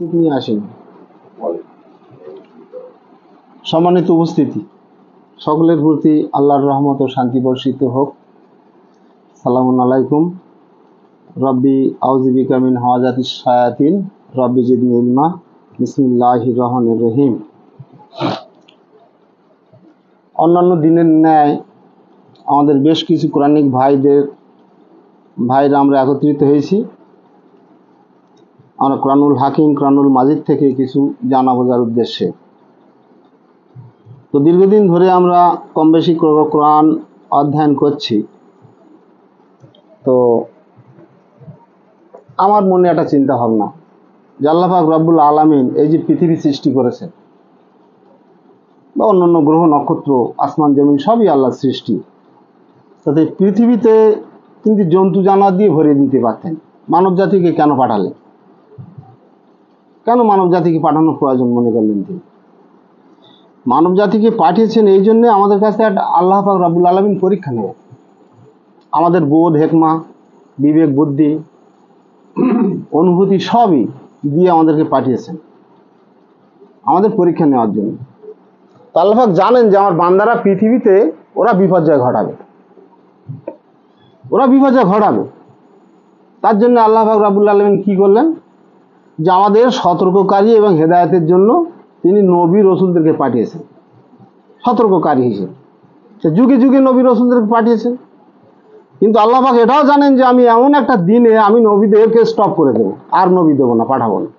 প্রস্তুত নিয়ে আসেনি। সম্মানিত উপস্থিতি, সকলের প্রতি আল্লাহর রহমত ও শান্তি বর্ষিত হোক। সালামুন আলাইকুম। রব্বি আউযুবিকা মিন হাওয়াজাতিশ শায়াতিন রব্বি জিদনি ইলমা। বিসমিল্লাহির রহমানির রহিম। অন্যান্য দিনের ন্যায় আমাদের বেশ কিছু কোরআনিক ভাইরা আমরা একত্রিত হয়েছি। আমরা কোরআনুল হাকিম, কোরআনুল মাজিদ থেকে কিছু জানা বোঝার উদ্দেশ্যে। তো দীর্ঘদিন ধরে আমরা কম বেশি কোরআন অধ্যয়ন করছি। তো আমার মনে একটা চিন্তা ভাবনা যে আল্লাহ পাক রব্বুল আলামিন এই যে পৃথিবী সৃষ্টি করেছেন বা অন্যান্য গ্রহ নক্ষত্র, আসমান জমিন সবই আল্লাহর সৃষ্টি। তাতে পৃথিবীতে কিন্তু জন্তু জানোয়ার দিয়ে ভরিয়ে দিতে পারতেন। মানব জাতিকে কেন পাঠালেন? কেন মানব জাতিকে পাঠানোর প্রয়োজন মনে করলেন তিনি? মানব জাতিকে পাঠিয়েছেন এই জন্যে আমাদের কাছে একটা আল্লাহ পাক রব্বুল আলামিন পরীক্ষা নেবে। আমাদের বোধ, হেকমা, বিবেক, বুদ্ধি, অনুভূতি সবই দিয়ে আমাদেরকে পাঠিয়েছেন আমাদের পরীক্ষা নেওয়ার জন্য। তো আল্লাহ পাক জানেন যে আমার বান্দারা পৃথিবীতে ওরা বিপর্যয় ঘটাবে। তার জন্য আল্লাহ পাক রব্বুল আলামিন কি করলেন? যে আমাদের সতর্ককারী এবং হেদায়েতের জন্য তিনি নবী রসুলদেরকে পাঠিয়েছেন সতর্ককারী হিসেবে। যুগে যুগে নবী রসুলদেরকে পাঠিয়েছেন। কিন্তু আল্লাহ পাক এটাও জানেন যে আমি এমন একটা দিনে আমি নবীদেরকে স্টপ করে দেবো, আর নবী দেবো না, পাঠাবো না।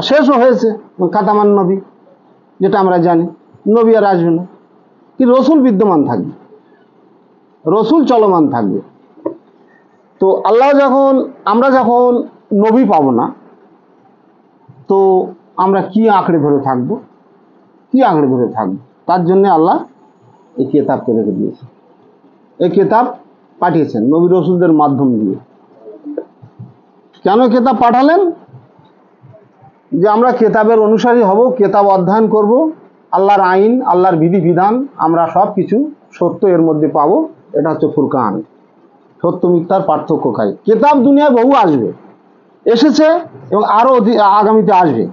শেষও হয়েছে খাতামান নবী, যেটা আমরা জানি। নবী আর আসবে না, কিন্তু রসুল বিদ্যমান থাকবে, রসুল চলমান থাকবে। তো আমরা যখন নবী পাবো না, তো আমরা কি আঁকড়ে ধরে থাকবো? তার জন্য আল্লাহ এই কেতাবকে রেখে দিয়েছে। এই কেতাব পাঠিয়েছেন নবী রসুলদের মাধ্যম দিয়ে। কেন কেতাব পাঠালেন? যে আমরা কেতাবের অনুসারী হব, কেতাব অধ্যয়ন করব, আল্লাহর আইন, আল্লাহর বিধিবিধান আমরা সব কিছু সত্য এর মধ্যে পাবো। এটা হচ্ছে ফুরকান, সত্য মিথ্যার পার্থক্যকারী। কেতাব দুনিয়ায় বহু আসবে, এসেছে এবং আরও আগামীতে আসবে,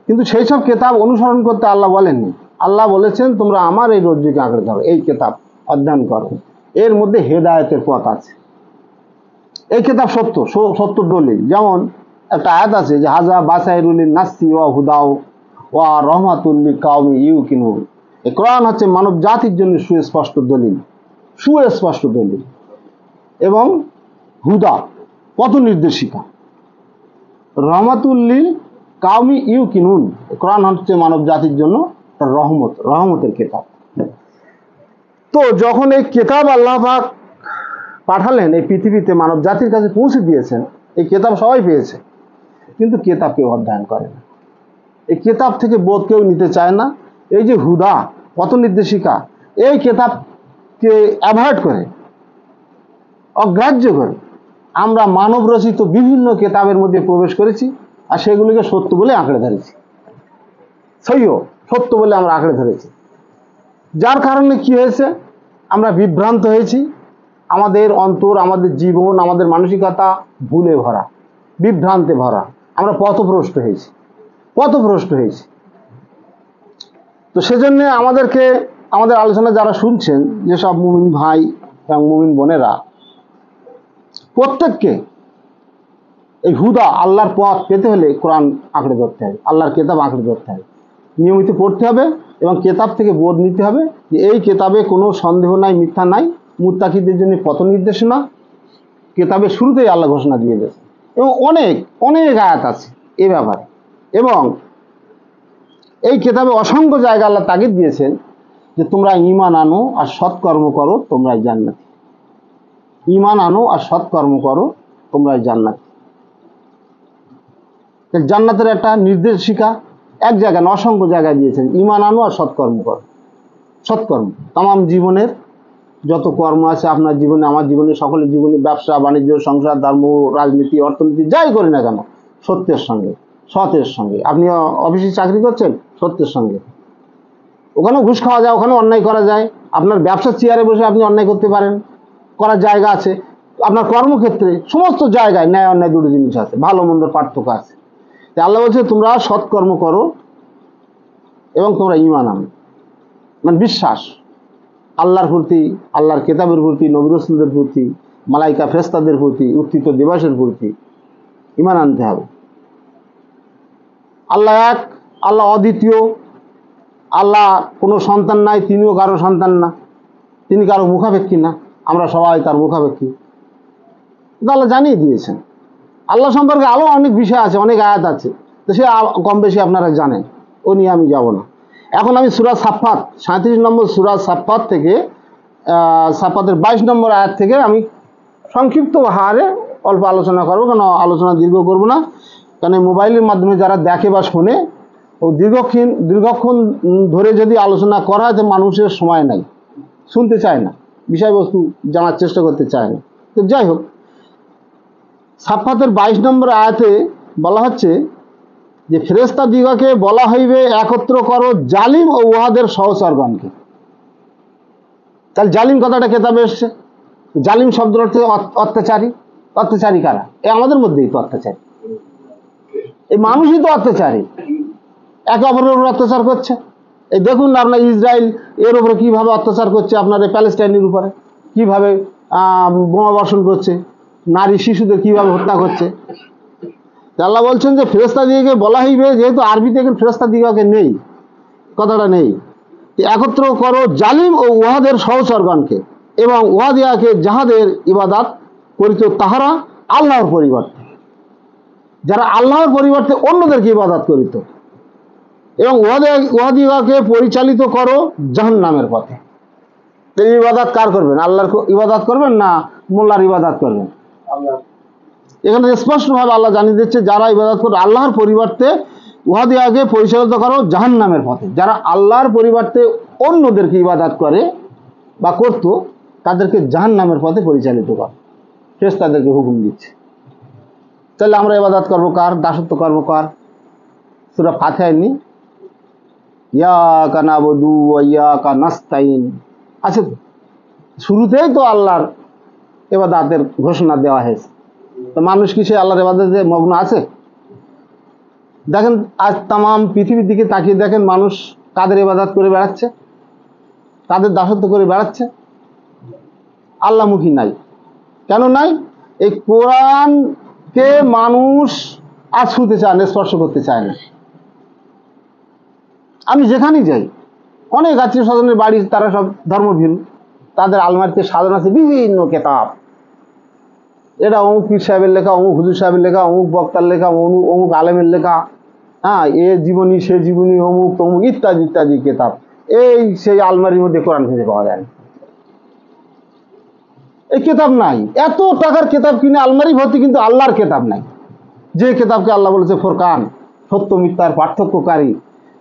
কিন্তু সেই সব কেতাব অনুসরণ করতে আল্লাহ বলেননি। আল্লাহ বলেছেন তোমরা আমার এই রজ্জুকে আঁকড়ে ধরো, এই কেতাব অধ্যয়ন করো, এর মধ্যে হেদায়েতের পথ আছে। এই কেতাব সত্য দলিল। যেমন একটা আয়াত আছে যে হাজা বাসাইরুল নাসি ওয়া হুদাও ওয়া রহমাতুল লিকাওমি ইউকিনুন। এই কোরআন হচ্ছে মানব জাতির জন্য সুস্পষ্ট দলিল এবং হুদা, পথ নির্দেশিকা। রহমাতুল্লিল কাওমি ইউকিনুন, কোরআন হচ্ছে মানব জাতির জন্য রহমতের কেতাব। তো যখন এই কেতাব আল্লাহ পাক পাঠালেন এই পৃথিবীতে, মানব জাতির কাছে পৌঁছে দিয়েছেন, এই কেতাব সবাই পেয়েছে, কিন্তু কেতাব কেউ অধ্যয়ন করে না। এই কেতাব থেকে বোধ কেউ নিতে চায় না। এই যে হুদা, পথ নির্দেশিকা, এই কেতাবকে অ্যাভয়েড করে, অগ্রাহ্য করে আমরা মানব রচিত বিভিন্ন কেতাবের মধ্যে প্রবেশ করেছি, আর সেগুলিকে সত্য বলে আঁকড়ে ধরেছি। সত্য বলে আমরা আঁকড়ে ধরেছি। যার কারণে কি হয়েছে? আমরা বিভ্রান্ত হয়েছি। আমাদের অন্তর, আমাদের জীবন, আমাদের মানসিকতা ভুলে ভরা, বিভ্রান্তে ভরা। আমরা পথভ্রষ্ট হয়েছি। তো সেজন্য আমাদের আলোচনা যারা শুনছেন, যেসব মুমিন ভাই এবং মুমিন বোনেরা, প্রত্যেককে এই হুদা, আল্লাহর পথ পেতে হলে কোরআন আঁকড়ে ধরতে হবে, আল্লাহর কেতাব আঁকড়ে ধরতে হবে, নিয়মিত পড়তে হবে এবং কেতাব থেকে বোধ নিতে হবে যে এই কেতাবে কোনো সন্দেহ নাই, মিথ্যা নাই। মুত্তাকিদের জন্য পথ নির্দেশনা কেতাবের শুরুতেই আল্লাহ ঘোষণা দিয়ে গেছে, এবং অনেক আয়াত আছে এ ব্যাপারে। এবং এই কেতাবে অসংখ্য জায়গা আল্লাহ তাগিদ দিয়েছেন যে তোমরা ঈমান আনো আর সৎকর্ম করো, তোমরাই জান্নাতি। ঈমান আনো আর সৎকর্ম করো, তোমরাই জান্নাতি। জান্নাতের একটা নির্দেশিকা এক জায়গায় না, অসংখ্য জায়গায় দিয়েছেন। ঈমান আনো আর সৎকর্ম করো। সৎকর্ম তামাম জীবনের যত কর্ম আছে, আপনার জীবনে, আমার জীবনে, সকলের জীবনে, ব্যবসা বাণিজ্য, সংসার, ধর্ম, রাজনীতি, অর্থনীতি, যাই করি না কেন, সত্যের সঙ্গে, সতের সঙ্গে। আপনি অফিসে চাকরি করছেন, সত্যের সঙ্গে। ওখানেও ঘুষ খাওয়া যায়, ওখানেও অন্যায় করা যায়। আপনার ব্যবসার চেয়ারে বসে আপনি অন্যায় করতে পারেন, করার জায়গা আছে, আপনার কর্মক্ষেত্রে, সমস্ত জায়গায় ন্যায় অন্যায় দুটো জিনিস আছে, ভালো মন্দের পার্থক্য আছে। তাই আল্লাহ বলছে তোমরা সৎকর্ম করো এবং তোমরা ঈমান আনো, মানে বিশ্বাস আল্লাহর প্রতি, আল্লাহর কেতাবের প্রতি, নবী রাসূলদের প্রতি, মালাইকা ফেরেশতাদের প্রতি, উত্থিত দিবসের প্রতি ঈমান আনতে হবে। আল্লাহ এক, আল্লাহ অদ্বিতীয়, আল্লাহ কোনো সন্তান নাই, তিনিও কারো সন্তান না, তিনি কারো মুখাপেক্ষী না, আমরা সবাই তার মুখাপেক্ষী। কিন্তু আল্লাহ জানিয়ে দিয়েছেন। আল্লাহ সম্পর্কে আরও অনেক বিষয় আছে, অনেক আয়াত আছে, তো সে কম বেশি আপনারা জানেন, ও নিয়ে আমি যাব না। এখন আমি সূরা সাফফাত 37 নম্বর সূরা সাফফাত থেকে সাফফাতের 22 নম্বর আয়াত থেকে আমি সংক্ষিপ্ত হারে অল্প আলোচনা করবো, কেন আলোচনা দীর্ঘ করব না, কারণ মোবাইলের মাধ্যমে যারা দেখে বা শোনে ও দীর্ঘক্ষণ ধরে যদি আলোচনা করা হয়, তো মানুষের সময় নাই, শুনতে চায় না, বিষয়বস্তু জানার চেষ্টা করতে চায় না। তো যাই হোক, সাফফাতের 22 নম্বর আয়াতে বলা হচ্ছে যে ফেরেশতা দিগকে বলা হইবে একত্র করো জালিম ও উহাদের সহচরগণকে। তাহলে জালিম কথাটা কেতাবে এসছে। জালিম শব্দের অর্থে অত্যাচারী। অত্যাচারী কারা? এ আমাদের মধ্যেই তো অত্যাচারী, এই মানুষই তো অত্যাচারী, একে অপরের উপর অত্যাচার করছে। এই দেখুন না আপনার ইসরায়েল এর উপরে কীভাবে অত্যাচার করছে, আপনার এই প্যালেস্টাইনের উপরে কীভাবে বোমা বর্ষণ করছে, নারী শিশুদের কীভাবে হত্যা করছে। আল্লাহ বলছেন যে ফেরেশতা দিগকে বলা হইবে, যেহেতু আরবিতে এখন ফেরেশতা দিগকে নেই, কথাটা নেই, একত্র করো জালিম ও উহাদের সহচরগণকে এবং উহাদিয়াকে যাহাদের ইবাদাত করিত তাহারা আল্লাহর পরিবর্তে, যারা আল্লাহর পরিবর্তে অন্যদেরকে ইবাদাত করিত, এবং উহাদিয়াকে পরিচালিত করো জাহান্নামের পথে। এই ইবাদত কার করবেন? আল্লাহর ইবাদত করবেন না মোল্লার ইবাদত করবেন? এখানে স্পষ্টভাবে আল্লাহ জানিয়ে দিচ্ছে যারা ইবাদত করে আল্লাহর পরিবর্তে, উহাদিয়াকে পরিচালিত করো জাহান্নামের পথে। যারা আল্লাহর পরিবর্তে অন্যদেরকে ইবাদত করে বা করত, তাদেরকে জাহান্নামের পথে পরিচালিত কর, ফেরেশতাদেরকে হুকুম দিচ্ছে। তাহলে আমরা ইবাদত করবো কার? দাসত্ব করবো কার? সূরা ফাতিহায় নি ইয়াকা নাবুদু ওয়া ইয়াকা নাস্তাইন আছে তো, শুরুতেই তো আল্লাহর ইবাদতের ঘোষণা দেওয়া হয়েছে। তো মানুষ কি সে আল্লাহর ইবাদতে মগ্ন আছে? দেখেন আজ তাম পৃথিবীর দিকে তাকিয়ে দেখেন, মানুষ কাদের ইবাদত করে বেড়াচ্ছে, কাদের দাসত্ব করে বেড়াচ্ছে? আল্লাহমুখী নাই। কেন নাই? এই কোরআনকে মানুষ আজ ছুঁতে চায় না, স্পর্শ করতে চায় না। আমি যেখানেই যাই, অনেক আত্মীয় স্বজনের বাড়ি, তারা সব ধর্মভীরু, তাদের আলমারিতে সাজানো আছে বিভিন্ন কেতাব, এটা অমুক পীর সাহেবের লেখা, অমুক হুজুর সাহেবের লেখা, অমুক বক্তার লেখা, অমুক আলেমের লেখা, হ্যাঁ, এ জীবনী সে জীবনী, অমুক তমুক ইত্যাদি ইত্যাদি কেতাব। এই সেই আলমারির মধ্যে কোরআন খুঁজে পাওয়া যায় না, এই কেতাব নাই। এত টাকার কেতাব কিনে আলমারি ভর্তি, কিন্তু আল্লাহর কেতাব নাই। যে কেতাবকে আল্লাহ বলেছে ফুরকান, সত্য মিথ্যার পার্থক্যকারী,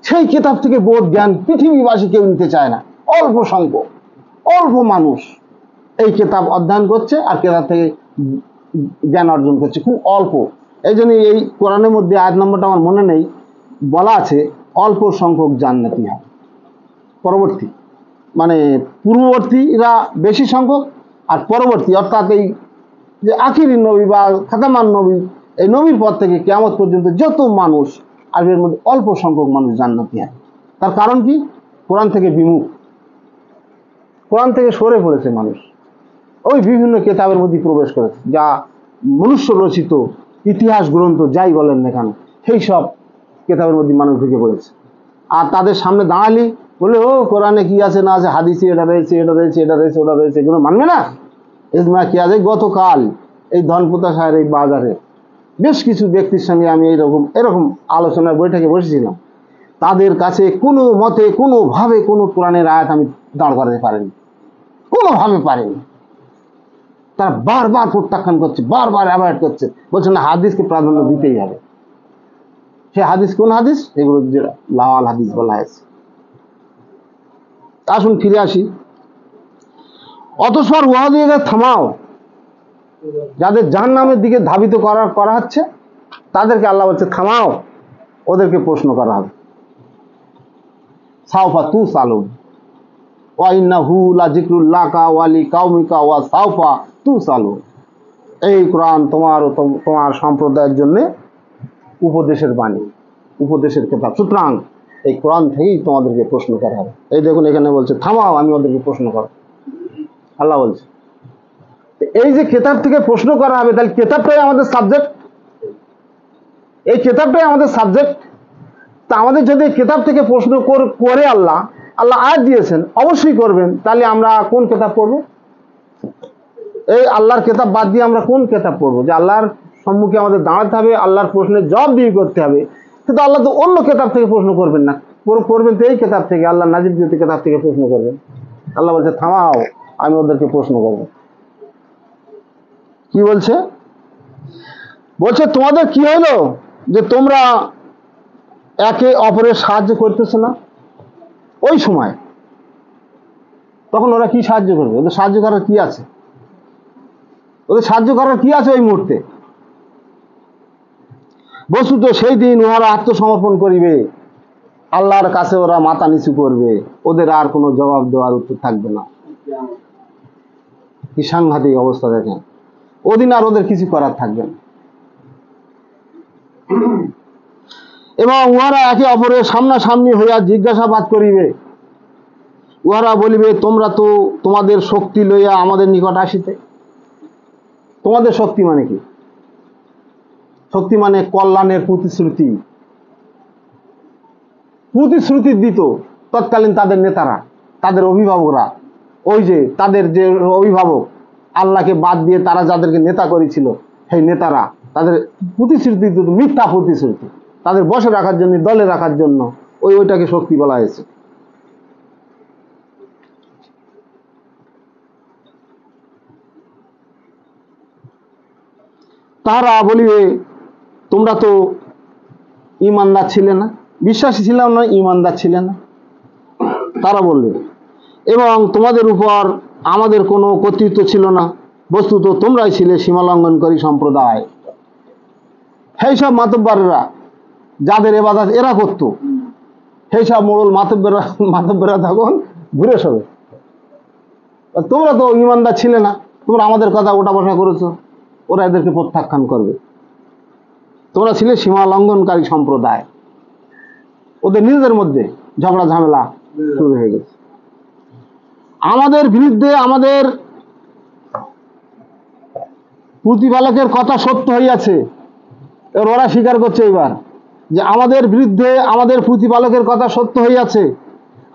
সেই কেতাব থেকে বোধ জ্ঞান পৃথিবীবাসী কেউ নিতে চায় না। অল্প সংখ্যক, অল্প মানুষ এই কেতাব অধ্যয়ন করছে আর কেতাব থেকে জ্ঞান অর্জন করছে, খুব অল্প। এই জন্য এই কোরআনের মধ্যে আয়াত নম্বরটা আমার মনে নেই, বলা আছে অল্প সংখ্যক জান্নাতি হয়। পরবর্তী মানে পূর্ববর্তীরা বেশি সংখ্যক, আর পরবর্তী অর্থাৎ এই যে আখিরি নবী বা খাতামান নবী, এই নবীর পর থেকে কিয়ামত পর্যন্ত যত মানুষ আসবে, এর মধ্যে অল্প সংখ্যক মানুষ জান্নাতি হয়। তার কারণ কি? কোরআন থেকে বিমুখ, কোরআন থেকে সরে পড়েছে মানুষ, ওই বিভিন্ন কেতাবের মধ্যে প্রবেশ করেছে, যা মনুষ্য রচিত ইতিহাস গ্রন্থ যাই বলেন না কেন, সেই সব কেতাবের মধ্যে মানুষ ঢুকে পড়েছে। আর তাদের সামনে দাঁড়ালি বলে, ও কোরআনে কি আছে না আছে, হাদিসে এটা রয়েছে, এটা রয়েছে, এটা রয়েছে, ওটা রয়েছে, এগুলো মানবে না। এজমা কি আছে? গতকাল এই ধনপুতা সাহের এই বাজারে বেশ কিছু ব্যক্তির সঙ্গে আমি এরকম আলোচনার বৈঠকে বসেছিলাম। তাদের কাছে কোনো মতে কোনোভাবে কোনো কোরআনের আয়াত আমি দাঁড় করাতে পারিনি, কোনোভাবে পারিনি। তারা বারবার প্রত্যাখ্যান করছে, বারবার অ্যাভয়েড করছে, বলছে না হাদিসকে প্রাধান্য দিতেই হবে। সে হাদিস কোন হাদিস? এগুলো যেটা লাওয়াল হাদিস বলা হয়েছে। আসুন ফিরে আসি। অতঃপর উহাদিকে থামাও, যাদের জাহান্নামের দিকে ধাবিত করা হচ্ছে, তাদেরকে আল্লাহ বলছে থামাও, ওদেরকে প্রশ্ন করা হবে। সাউফা তুসালুন ওয়া ইন্নাহু লাযিকরুল লাকা ওয়া লিকাউমিকা ওয়া সাউফা তুসালুন। এই কোরআন তোমার ও তোমার সম্প্রদায়ের জন্য উপদেশের বাণী, উপদেশের কিতাব। সুতরাং এই কোরআন থেকেই তোমাদেরকে প্রশ্ন করা হবে। এই দেখুন এখানে বলছে থামাও, আমি ওদেরকে প্রশ্ন করো, আল্লাহ বলছে। এই যে কিতাব থেকে প্রশ্ন করা হবে, তাহলে কিতাবটাই আমাদের সাবজেক্ট, এই কিতাবটাই আমাদের সাবজেক্ট। তা আমাদের যদি কিতাব থেকে প্রশ্ন করে আল্লাহ আয়াত দিয়েছেন, অবশ্যই করবেন। তাহলে আমরা কোন কিতাব পড়বো? এই আল্লাহর কিতাব বাদ দিয়ে আমরা কোন কিতাব পড়বো? যে আল্লাহর সম্মুখে আমাদের দাঁড়াতে হবে, আল্লাহর প্রশ্নের জবাব দিয়ে করতে হবে। কিন্তু আল্লাহ তো অন্য কিতাব থেকে প্রশ্ন করবেন না, করবেন তো এই কিতাব থেকে, আল্লাহ নাজিলকৃত কিতাব থেকে প্রশ্ন করবেন। আল্লাহ বলছে থামাও, আমি ওদেরকে প্রশ্ন করব। কি বলছে? বলছে তোমাদের কি হলো যে তোমরা একে অপরের সাহায্য করতেছো না? ওই সময় তখন ওরা কি সাহায্য করবে? ওদের সাহায্য করার কি আছে? ওদের সাহায্য করার কি আছে ওই মুহূর্তে? বস্তুত সেই দিন ওরা আত্মসমর্পণ করিবে, আল্লাহর কাছে ওরা মাথা নিচু করবে, ওদের আর কোনো জবাব দেওয়ার উত্তর থাকবে না। কি সাংঘাতিক অবস্থা দেখেন! ওদিন আর ওদের কিছু করার থাকবে না। এবং উহারা একে অপরের সামনাসামনি হইয়া জিজ্ঞাসাবাদ করিবে। উহারা বলিবে তোমরা তো তোমাদের শক্তি লইয়া আমাদের নিকট আসিতে। তোমাদের শক্তি মানে কি? শক্তি মানে কল্যাণের প্রতিশ্রুতি, প্রতিশ্রুতি দিত তৎকালীন তাদের নেতারা, তাদের অভিভাবকরা। ওই যে তাদের যে অভিভাবক, আল্লাহকে বাদ দিয়ে তারা যাদেরকে নেতা করেছিল, সেই নেতারা তাদের প্রতিশ্রুতি দিত, মিথ্যা প্রতিশ্রুতি, তাদের বসে রাখার জন্য, দলে রাখার জন্য। ওইটাকে শক্তি বলা হয়েছে। তারা বলিবে তোমরা তো ঈমানদার ছিলে না, বিশ্বাসী ছিলাম না, ঈমানদার ছিলে না। তারা বলবে এবং তোমাদের উপর আমাদের কোনো কর্তৃত্ব ছিল না, বস্তুত তোমরাই ছিলে সীমালঙ্ঘনকারী সম্প্রদায়। সেই সব মাতব্বরেরা যাদের ইবাদত এরা করত, সেই সব মোড়ল মাতব্বরেরা তখন ঘুরে সবে, তোমরা তো ঈমানদার ছিলে না, তোমরা আমাদের কথা ওটা বসা করেছো। ওরা এদেরকে প্রত্যাখ্যান করবে, তোমরা ছিলে সীমা লঙ্ঘনকারী সম্প্রদায়। ওদের নিজেদের মধ্যে ঝগড়া ঝামেলা শুরু হয়ে গেছে। আমাদের বিরুদ্ধে আমাদের প্রতিপালকের কথা সত্য হইয়াছে। এবার ওরা স্বীকার করছে এবার যে আমাদের বিরুদ্ধে আমাদের প্রতিপালকের কথা সত্য হইয়াছে,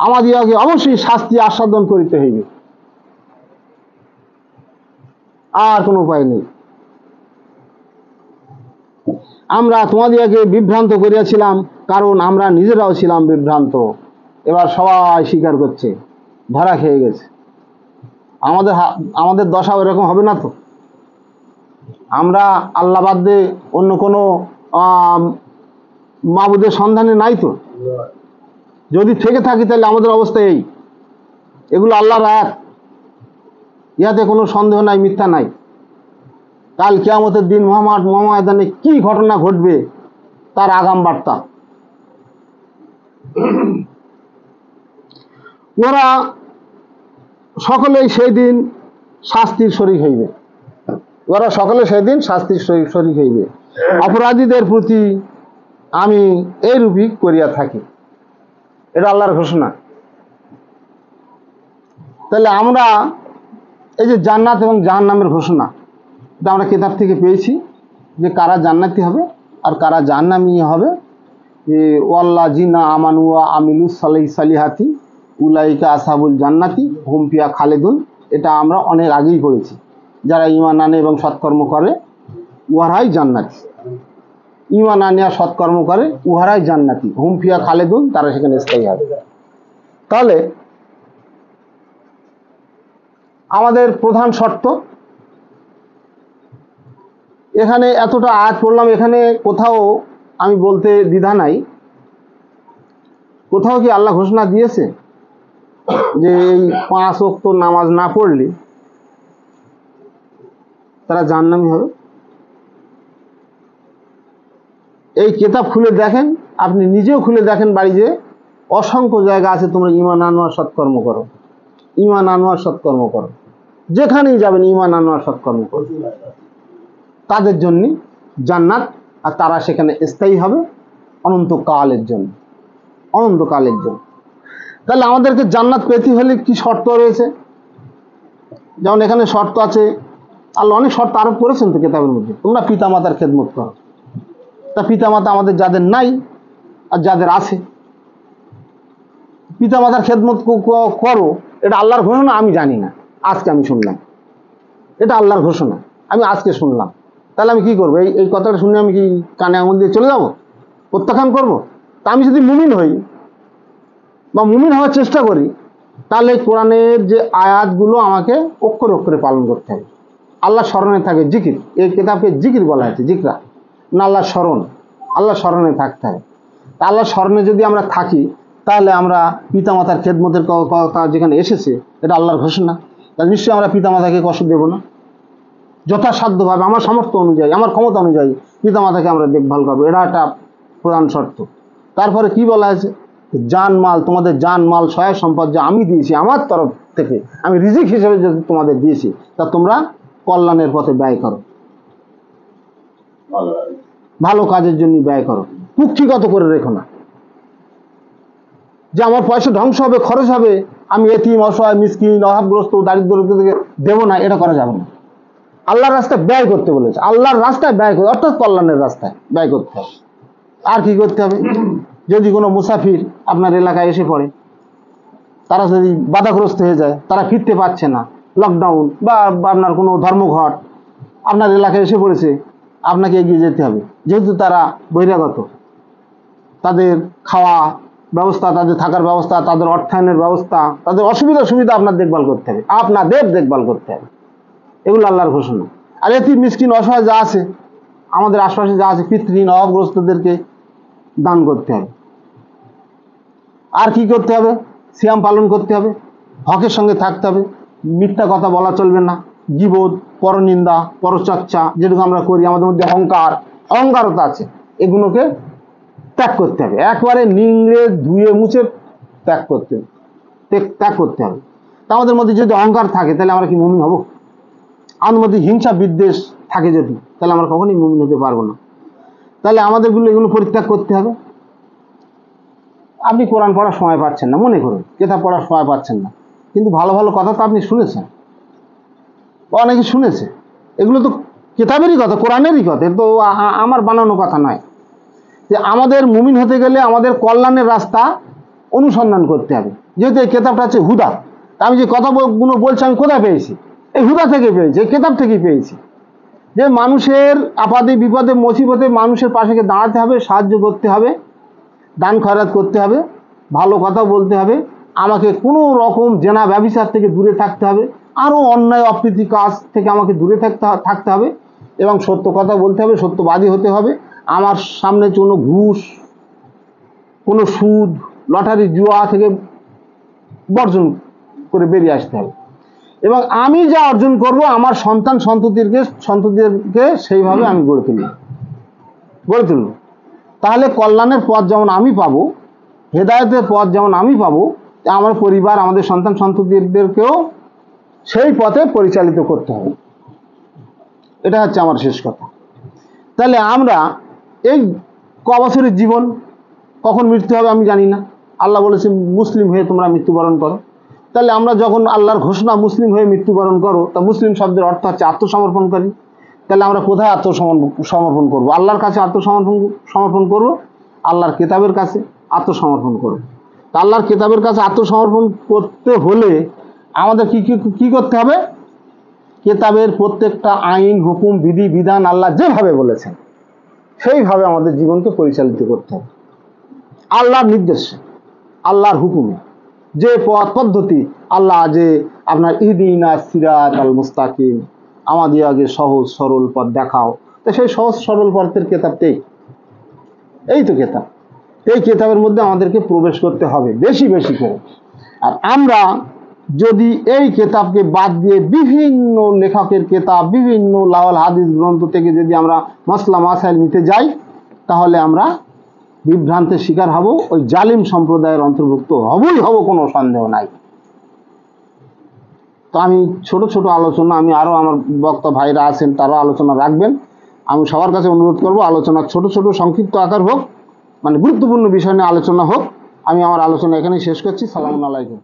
আমাদিগকে অবশ্যই শাস্তি আস্বাদন করিতে হইবে, আর কোনো উপায় নেই। আমরা তোমাদিগকে বিভ্রান্ত করিয়াছিলাম, কারণ আমরা নিজেরাও ছিলাম বিভ্রান্ত। এবার সবাই স্বীকার করছে, ধরা খেয়ে গেছে। আমাদের দশা এরকম হবে না তো? আমরা আল্লাহ বাদ দিয়ে অন্য কোনো মাবুদের সন্ধানে নাই তো? যদি থেকে থাকি তাহলে আমাদের অবস্থা এই। এগুলো আল্লাহর আয়াত, ইহাতে কোনো সন্দেহ নাই, মিথ্যা নাই। কাল কিয়ামতের দিন মহাময়দানে কি ঘটনা ঘটবে তার আগাম বার্তা। ওরা সকলেই সেই দিন শাস্তির শরীক হইবে, ওরা সকলে সেই দিন শাস্তির শরীক হইবে। অপরাধীদের প্রতি আমি এইরূপই করিয়া থাকি। এটা আল্লাহর ঘোষণা। তাহলে আমরা এই যে জান্নাত এবং জাহান্নামের ঘোষণা, এটা আমরা কিতাব থেকে পেয়েছি যে কারা জান্নাতি হবে আর কারা জাহান্নামী হবে। যে ওয়াল্লাযিনা আমানু ওয়া আমিলুস সালিহাতি উলাইকা আসহাবুল জান্নাতি হুম ফিহা খালিদুন। এটা আমরা অনেক আগেই পড়েছি। যারা ঈমান আনে এবং সৎকর্ম করে উহারাই জান্নাতি, ঈমান আনে আর সৎকর্ম করে উহারাই জান্নাতি, হুম ফিহা খালিদুন, তারা সেখানে স্থায়ী হবে। তাহলে আমাদের প্রধান শর্ত, এখানে এতটা আয়াত পড়লাম, এখানে কোথাও আমি বলতে দ্বিধা নাই, কোথাও কি আল্লাহ ঘোষণা দিয়েছে যে এই 5 ওয়াক্ত নামাজ না পড়লে তারা জাহান্নামী হবে? এই কিতাব খুলে দেখেন, আপনি নিজেও খুলে দেখেন বাড়ি, যে অসংখ্য জায়গা আছে তোমরা ঈমান আনো আর সৎকর্ম করো, ঈমান আনো আর সৎকর্ম করো, যেখানেই যাবেন ঈমান আনো আর সৎকর্ম করো। তাদের জন্য জান্নাত, আর তারা সেখানে স্থায়ী হবে অনন্তকালের জন্য, অনন্তকালের জন্য। তাহলে আমাদেরকে জান্নাত পেতে হলে কি শর্ত রয়েছে? যেমন এখানে শর্ত আছে, আল্লাহ অনেক শর্ত আরোপ করেছেন তো কিতাবের মধ্যে। তোমরা পিতামাতার খেদমত করো। তা পিতামাতা আমাদের যাদের নাই আর যাদের আছে, পিতামাতার খেদমত করো, এটা আল্লাহর ঘোষণা? আমি জানি না, আজকে আমি শুনলাম। এটা আল্লাহর ঘোষণা, আমি আজকে শুনলাম। তাহলে আমি কি করবো? এই কথাটা শুনে আমি কি কানে আঙুল দিয়ে চলে যাব, প্রত্যাখ্যান করব? তা আমি যদি মুমিন হই বা মুমিন হওয়ার চেষ্টা করি, তাহলে কোরআনের যে আয়াতগুলো আমাকে অক্ষরে অক্ষরে পালন করতে হবে। আল্লাহ স্মরণে থাকে জিকির, এই কিতাবকে জিকির বলা হয়েছে, জিকরা না, আল্লাহ স্মরণ, আল্লাহ স্মরণে থাকতে হবে। তা আল্লাহ স্মরণে যদি আমরা থাকি, তাহলে আমরা পিতামাতার খেদমতের কথা যেখানে এসেছে, এটা আল্লাহর ঘোষণা, তাহলে নিশ্চয়ই আমরা পিতামাতাকে কষ্ট দেব না। যথাসাধ্যভাবে আমার সামর্থ্য অনুযায়ী, আমার ক্ষমতা অনুযায়ী পিতামাতাকে আমরা দেখভাল করবো, এটা একটা প্রধান শর্ত। তারপরে কি বলা আছে? জানমাল, তোমাদের জানমাল সহায় সম্পদ যা আমি দিয়েছি আমার তরফ থেকে, আমি রিজিক হিসেবে যদি তোমাদের দিয়েছি, তা তোমরা কল্যাণের পথে ব্যয় করো, ভালো কাজের জন্য ব্যয় করো, কুক্ষিগত করে রেখো না যে আমার পয়সা ধ্বংস হবে, খরচ হবে, আমি এতিম, অসহায়, মিসকিন, অভাবগ্রস্ত, দারিদ্রকে দেবো না, এটা করা যাবে না। আল্লাহর রাস্তায় ব্যয় করতে বলেছে, আল্লাহর রাস্তায় ব্যয় করতে, অর্থাৎ কল্যাণের রাস্তায় ব্যয় করতে হবে। আর কি করতে হবে? যদি কোনো মুসাফির আপনার এলাকায় এসে পড়ে, তারা যদি বাধাগ্রস্ত হয়ে যায়, তারা ফিরতে পারছে না, লকডাউন বা আপনার কোনো ধর্মঘট আপনার এলাকায় এসে পড়েছে, আপনাকে এগিয়ে যেতে হবে। যেহেতু তারা বহিরাগত, তাদের খাওয়া ব্যবস্থা, তাদের থাকার ব্যবস্থা, তাদের অর্থায়নের ব্যবস্থা, তাদের অসুবিধা সুবিধা আপনার দেখভাল করতে হবে, আপনাদের দেখভাল করতে হবে। এগুলো আল্লাহর ঘোষণা। আর এতিম, মিসকিন, অসহায় যা আছে, আমাদের আশপাশে যা আছে, পিতৃহীন, অভাবগ্রস্তদেরকে দান করতে হবে। আর কি করতে হবে? সিয়াম পালন করতে হবে, হকের সঙ্গে থাকতে হবে, মিথ্যা কথা বলা চলবে না, গীবত, পরনিন্দা, পরচর্চা যেটুকু আমরা করি, আমাদের মধ্যে অহংকারতা আছে, এগুলোকে ত্যাগ করতে হবে, একবারে নিংড়ে ধুয়ে মুছে ত্যাগ করতে হবে। তা আমাদের মধ্যে যদি অহংকার থাকে, তাহলে আমরা কি মুমিন হব? আমাদের মধ্যে হিংসা বিদ্বেষ থাকে যদি, তাহলে আমরা কখনোই মুমিন হতে পারবো না। তাহলে আমাদেরগুলো এগুলো পরিত্যাগ করতে হবে। আপনি কোরআন পড়ার সময় পাচ্ছেন না, মনে করুন কিতাব পড়ার সময় পাচ্ছেন না, কিন্তু ভালো ভালো কথা তো আপনি শুনেছেন, অনেকে শুনেছে, এগুলো তো কিতাবেরই কথা, কোরআনেরই কথা, তো আমার বানানো কথা নয়। যে আমাদের মুমিন হতে গেলে আমাদের কল্যাণের রাস্তা অনুসন্ধান করতে হবে। যেহেতু এই কিতাবটা হচ্ছে হুদা, তা আমি যে কথাগুলো বলছি আমি কোথায় পেয়েছি? এই হুদা থেকে পেয়েছি, এই কিতাব থেকেই পেয়েছি। যে মানুষের আপাদে বিপদে মুসিবতে মানুষের পাশে দাঁড়াতে হবে, সাহায্য করতে হবে, দান খয়রাত করতে হবে, ভালো কথা বলতে হবে, আমাকে কোনো রকম জেনা ব্যভিচার থেকে দূরে থাকতে হবে, আরও অন্যায় অপ্রীতি কাজ থেকে আমাকে দূরে থাকতে হবে, এবং সত্য কথা বলতে হবে, সত্যবাদী হতে হবে। আমার সামনে কোনো ঘুষ, কোনো সুদ, লটারি, জুয়া থেকে বর্জন করে বেরিয়ে আসতে হবে, এবং আমি যা অর্জন করব আমার সন্তান সন্ততিদেরকে সেইভাবে আমি গড়ে তুলব। তাহলে কল্যাণের পথ যেমন আমি পাবো, হেদায়েতের পথ যেমন আমি পাবো, আমার পরিবার, আমাদের সন্তান সন্ততিদেরকেও সেই পথে পরিচালিত করতে হবে। এটা হচ্ছে আমার শেষ কথা। তাহলে আমরা এই বছরের জীবন, কখন মৃত্যু হবে আমি জানি না। আল্লাহ বলেছে মুসলিম হয়ে তোমরা মৃত্যুবরণ করো। তাহলে আমরা যখন আল্লাহর ঘোষণা মুসলিম হয়ে মৃত্যুবরণ করো, তা মুসলিম শব্দের অর্থ হচ্ছে আত্মসমর্পণকারী। তাহলে আমরা কোথায় আত্মসমর্পণ করব? আল্লাহর কাছে আত্মসমর্পণ করব, আল্লাহর কিতাবের কাছে আত্মসমর্পণ করব। তা আল্লাহর কিতাবের কাছে আত্মসমর্পণ করতে হলে আমাদের কি করতে হবে? কিতাবের প্রত্যেকটা আইন, হুকুম, বিধি, বিধান আল্লাহ যেভাবে বলেছেন সেইভাবে আমাদের জীবনকে পরিচালিত করতে হবে। আল্লাহর নির্দেশে, আল্লাহর হুকুমে, যে পথ পদ্ধতি আল্লাহ যে আপনার ইহদিনা সিরাতাল মুস্তাকিম, আমাদের আগে সহজ সরল পথ দেখাও, তো সেই সহজ সরল পথের কিতাবটাই, এই তো কিতাব, এই কিতাবের মধ্যে আমাদেরকে প্রবেশ করতে হবে বেশি বেশি করে। আর আমরা যদি এই কিতাবকে বাদ দিয়ে বিভিন্ন লেখকের কিতাব, বিভিন্ন লাওয়াল হাদিস গ্রন্থ থেকে যদি আমরা মসলা মাসাইল নিতে যাই, তাহলে আমরা বিভ্রান্তের শিকার হব, ওই জালিম সম্প্রদায়ের অন্তর্ভুক্ত হব, কোনো সন্দেহ নাই। তো আমি ছোট ছোট আলোচনা, আমি আরও আমার বক্তা ভাইরা আছেন তারাও আলোচনা রাখবেন, আমি সবার কাছে অনুরোধ করব, আলোচনা ছোট ছোট সংক্ষিপ্ত আকার হোক, মানে গুরুত্বপূর্ণ বিষয় নিয়ে আলোচনা হোক। আমি আমার আলোচনা এখানেই শেষ করছি। সালামু আলাইকুম।